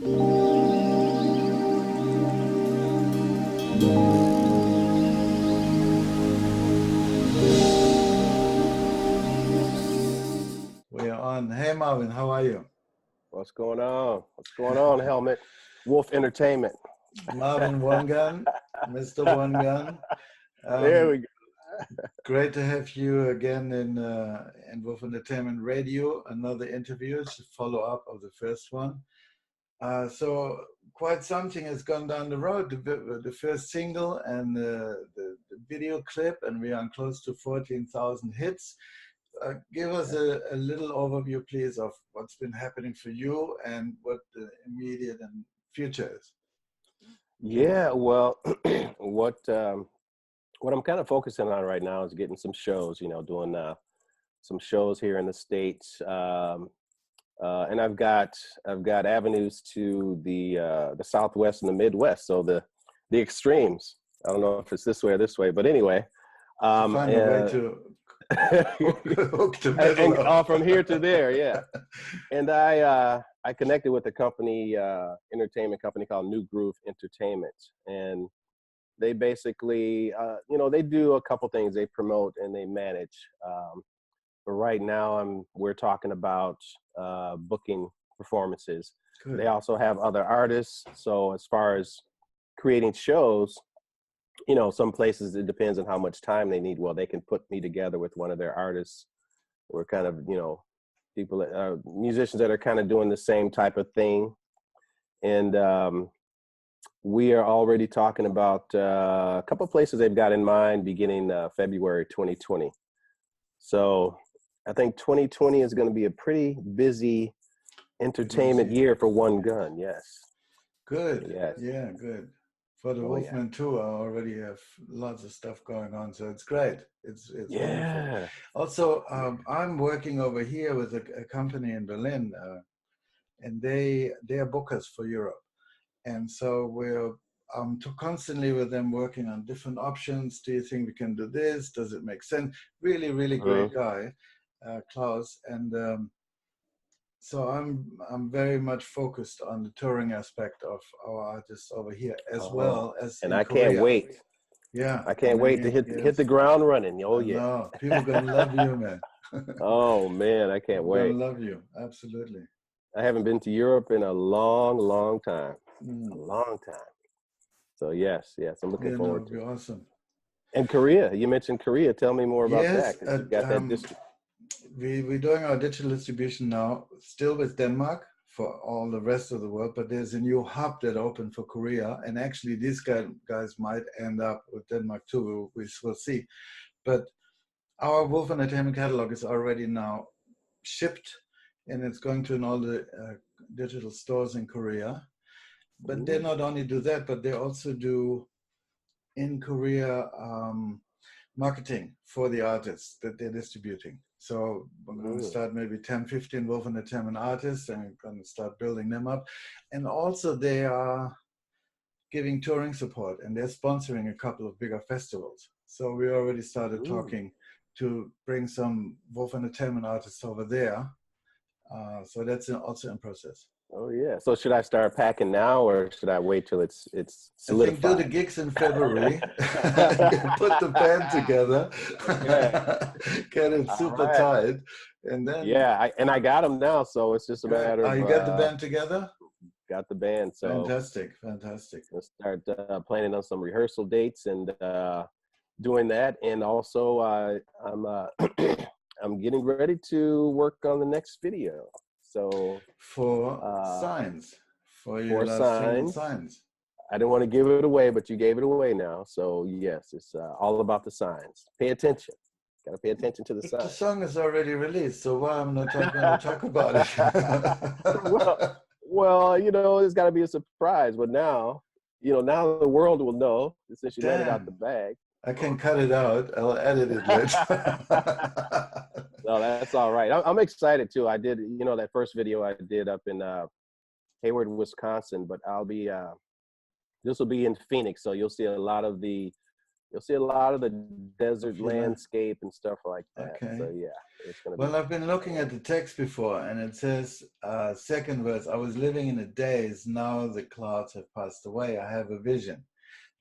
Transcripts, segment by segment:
We're on. Hey Marvin, how are you? What's going on? What's going on, Helmet? Wolf Entertainment. Marvin OneGunn, Mr. OneGunn. There we go. Great to have you again in Wolf Entertainment Radio. Another interview, it's a follow-up of the first one. So quite something has gone down the road. The first single and the video clip, and we are close to 14,000 hits. Give us a little overview, please, of what's been happening for you and what the immediate and future is. Yeah, well, what I'm kind of focusing on right now is getting some shows. Doing some shows here in the States, and I've got avenues to the Southwest and the Midwest, so the extremes. I don't know if it's this way or this way, but anyway, Find a way to hook the middle and from here to there, yeah. And I connected with a company, entertainment company called New Groove Entertainment, and they basically, they do a couple things. They promote and they manage. But right now, we're talking about booking performances. Good. They also have other artists. So as far as creating shows, some places it depends on how much time they need. Well, they can put me together with one of their artists. We're kind of, people, musicians that are kind of doing the same type of thing. And we are already talking about a couple of places they've got in mind beginning February 2020. So I think 2020 is going to be a pretty busy entertainment year for OneGunn. Yes. Good. Yes. Yeah, good. For the Wolfman too, I already have lots of stuff going on, so it's great. It's wonderful. Also, I'm working over here with a company in Berlin, and they are bookers for Europe, and so we're constantly with them working on different options. Do you think we can do this? Does it make sense? Really, really great guy, Klaus, and so I'm very much focused on the touring aspect of our artists over here, as well as and in I Korea. Can't wait. Yeah, I can't wait to hit the ground running. Oh yeah, no, people gonna love you, man. Oh man, I can't wait. Gonna love you, absolutely. I haven't been to Europe in a long time. A long time. So yes, I'm looking forward to it. Awesome. And Korea, you mentioned Korea. Tell me more about that. You got that district. We're doing our digital distribution now, still with Denmark for all the rest of the world, but there's a new hub that opened for Korea, and actually these guys might end up with Denmark too, we will see. But our Wolf Entertainment catalog is already now shipped, and it's going to all the digital stores in Korea. But they not only do that, but they also do in Korea marketing for the artists that they're distributing. So we're going to start maybe 10, 15 Wolf Entertainment artists, and we're going to start building them up. And also they are giving touring support, and they're sponsoring a couple of bigger festivals. So we already started talking to bring some Wolf Entertainment artists over there. So that's also in process. Oh yeah. So should I start packing now, or should I wait till it's solidified? I think do the gigs in February. Put the band together. Get it super tight, and then I got them now. So it's just a matter of. You got the band together. Got the band. So fantastic. We'll start planning on some rehearsal dates and doing that, and also I'm getting ready to work on the next video. So for Signs, for your last single, Signs. I didn't want to give it away, but you gave it away now. So yes, it's all about the signs. Pay attention. Got to pay attention to the signs. The song is already released, so why I'm not going to talk about it? well, it's got to be a surprise. But now, now the world will know since you let it out the bag. I can cut it out. I'll edit it later. No, that's all right. I'm excited too. I did, that first video I did up in Hayward, Wisconsin, but I'll be, this will be in Phoenix. So you'll see a lot of the you'll see a lot of the desert If you like. landscape and stuff like that. Okay. So yeah, it's gonna be Well, I've been looking at the text before, and it says, second verse, I was living in a daze, now the clouds have passed away. I have a vision.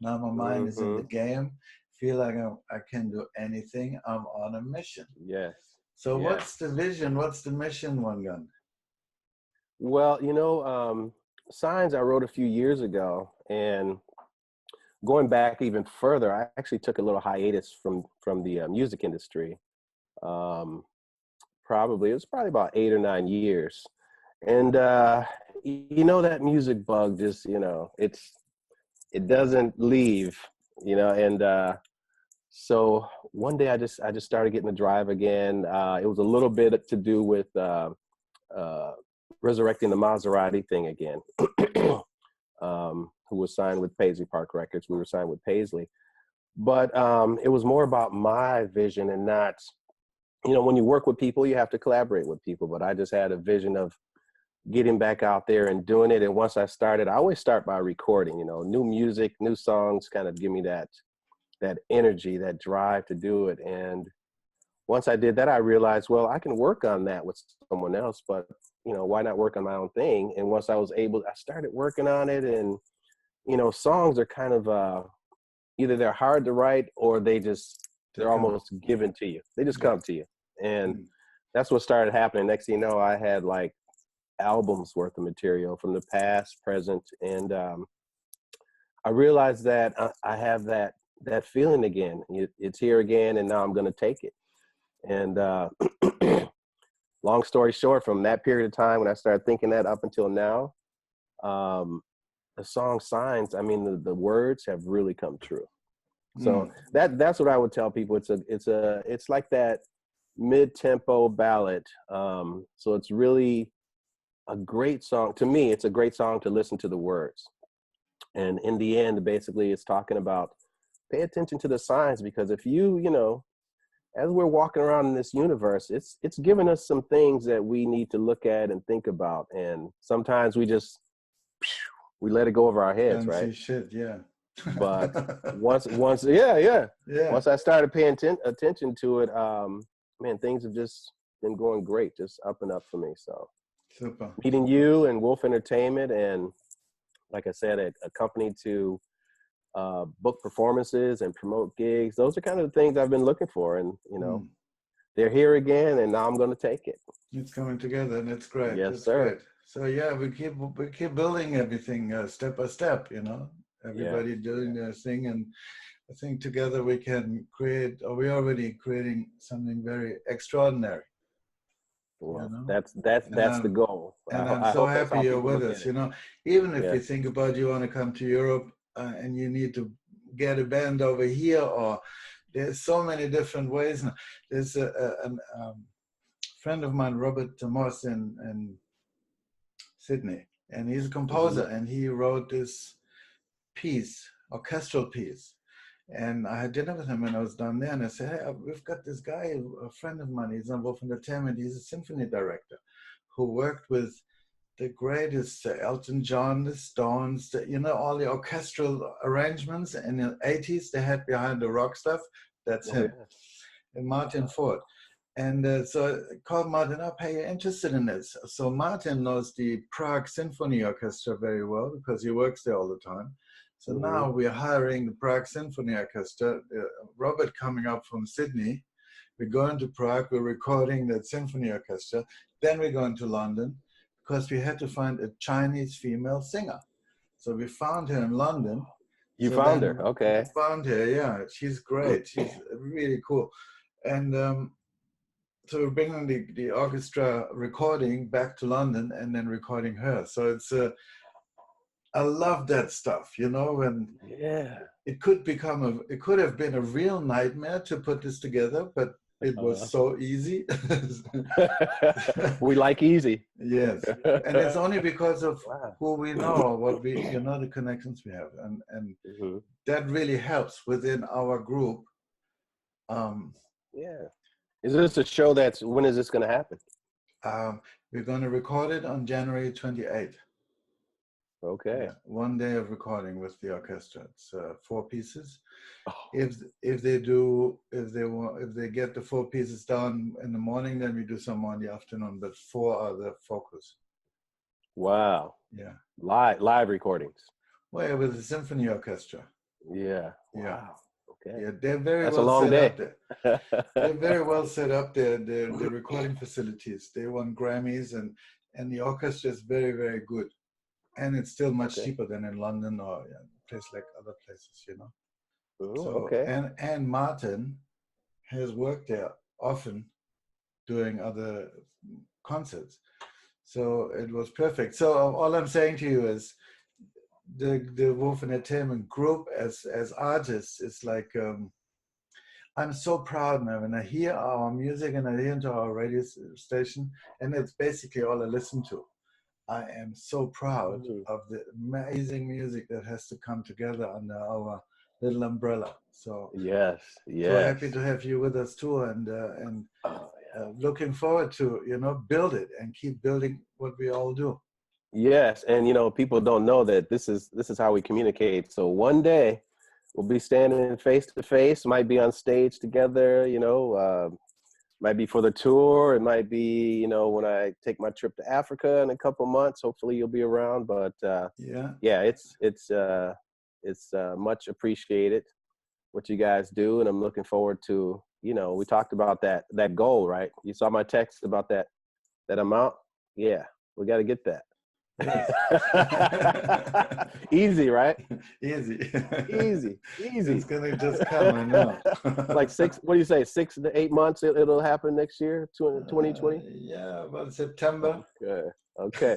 Now my mind is in the mm-hmm. game. Feel like I can do anything. I'm on a mission. Yes. So Yes. what's the vision? What's the mission, OneGunn? Well, Signs I wrote a few years ago, and going back even further, I actually took a little hiatus from the music industry. Um, Probably it was probably about 8 or 9 years, and that music bug just it doesn't leave, and so one day I just started getting the drive again. It was a little bit to do with uh, resurrecting the Maserati thing again. Who was signed with Paisley Park Records. We were signed with Paisley. But it was more about my vision and not, when you work with people, you have to collaborate with people. But I just had a vision of getting back out there and doing it. And once I started, I always start by recording, new music, new songs kind of give me that energy, that drive to do it. And once I did that, I realized, well, I can work on that with someone else, but why not work on my own thing? And once I started working on it, and songs are kind of either they're hard to write or they're almost given to you. They just come to you. And that's what started happening. Next thing you know, I had like albums worth of material from the past, present, and I realized that I have that feeling again. It's here again, and now I'm going to take it. And long story short, from that period of time when I started thinking that up until now, the song Signs, I mean, the words have really come true. So that's what I would tell people. It's like that mid-tempo ballad. So it's really a great song. To me, it's a great song to listen to the words. And in the end, basically, it's talking about pay attention to the signs, because if as we're walking around in this universe, it's giving us some things that we need to look at and think about. And sometimes we let it go over our heads, Don't right? see shit, yeah. But yeah. Once I started paying attention to it, man, things have just been going great, just up and up for me. So Super. meeting you and Wolf Entertainment, and like I said, a company to book performances and promote gigs. Those are kind of the things I've been looking for, and they're here again, and now I'm going to take it. It's coming together, and it's great. Yes, That's sir. great. So yeah, we keep building everything step by step. Everybody doing their thing, and I think together we can create, or we're already creating something very extraordinary. Well, that's the goal. And I'm I so hope that's happy how you're people with look us. at it. Even if you Yes. think about you want to come to Europe and you need to get a band over here, or there's so many different ways. There's a friend of mine, Robert Moss in Sydney, and he's a composer, and he wrote this piece, orchestral piece. And I had dinner with him when I was down there, and I said, hey, we've got this guy, a friend of mine, he's on Wolf Entertainment, he's a symphony director who worked with the greatest, Elton John, the Stones, all the orchestral arrangements in the 80s they had behind the rock stuff. That's him. And Martin Ford. And so I called Martin up, hey, you're interested in this? So Martin knows the Prague Symphony Orchestra very well because he works there all the time. So now we're hiring the Prague Symphony Orchestra. Robert coming up from Sydney. We're going to Prague, we're recording that symphony orchestra. Then we're going to London because we had to find a Chinese female singer. So we found her in London. You found her, okay. We found her, yeah. She's great. She's really cool. And so we're bringing the orchestra recording back to London and then recording her. So it's I love that stuff, and it could have been a real nightmare to put this together, but it was so easy. We like easy. Yes, and it's only because of who we know, what we, the connections we have, and that really helps within our group. Is this a show when is this going to happen? We're going to record it on January 28th. Okay. Yeah, 1 day of recording with the orchestra. It's 4 pieces. Oh, If they get the 4 pieces down in the morning, then we do some more in the afternoon. But 4 are the focus. wow. Yeah. Live recordings. Well, with the symphony orchestra. Yeah. Yeah. Wow. Okay. Yeah, they're very That's a well long set day. up there. They're very well set up there. The recording facilities. They won Grammys, and the orchestra is very, very good. And it's still much Okay. cheaper than in London or a place like other places, you know. Ooh, So okay. and Martin has worked there often doing other concerts. So it was perfect. So all I'm saying to you is the Wolfman Entertainment Group as artists is like I'm so proud, man, when I hear our music and I hear into our radio station, and it's basically all I listen to. I am so proud of the amazing music that has to come together under our little umbrella. So Yes. so happy Yes. to have you with us too, and Oh, yeah. looking forward to build it and keep building what we all do. Yes, and people don't know that this is how we communicate. So one day we'll be standing face to face, might be on stage together, might be for the tour. It might be, when I take my trip to Africa in a couple months. Hopefully you'll be around. But yeah, it's much appreciated what you guys do, and I'm looking forward to. We talked about that goal, right? You saw my text about that amount. Yeah, we got to get that. Yes. Easy, right? Easy. Easy. It's gonna just come, I know. Like what do you say, 6 to 8 months it'll happen next year, 2020? Yeah, about September. Okay.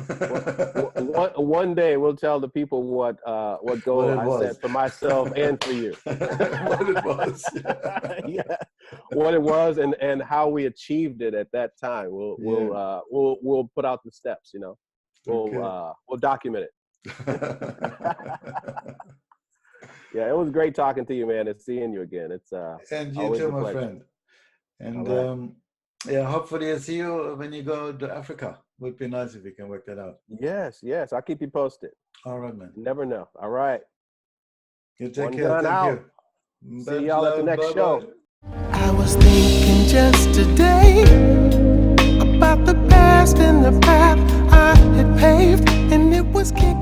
One day we'll tell the people what goal I set for myself and for you. What it was. Yeah. What it was and how we achieved it at that time. We'll put out the steps, We'll document it. Yeah, it was great talking to you, man, and seeing you again. It's and you always too, a my pleasure. friend. And Right. yeah, hopefully I'll see you when you go to Africa. Would be nice if we can work that out. Yes, I'll keep you posted. All right, man. You never know. All right. You take One care. gun Thank out. you. See y'all at the next show. I was thinking just today about the past and the path I had paved, and it was kicking.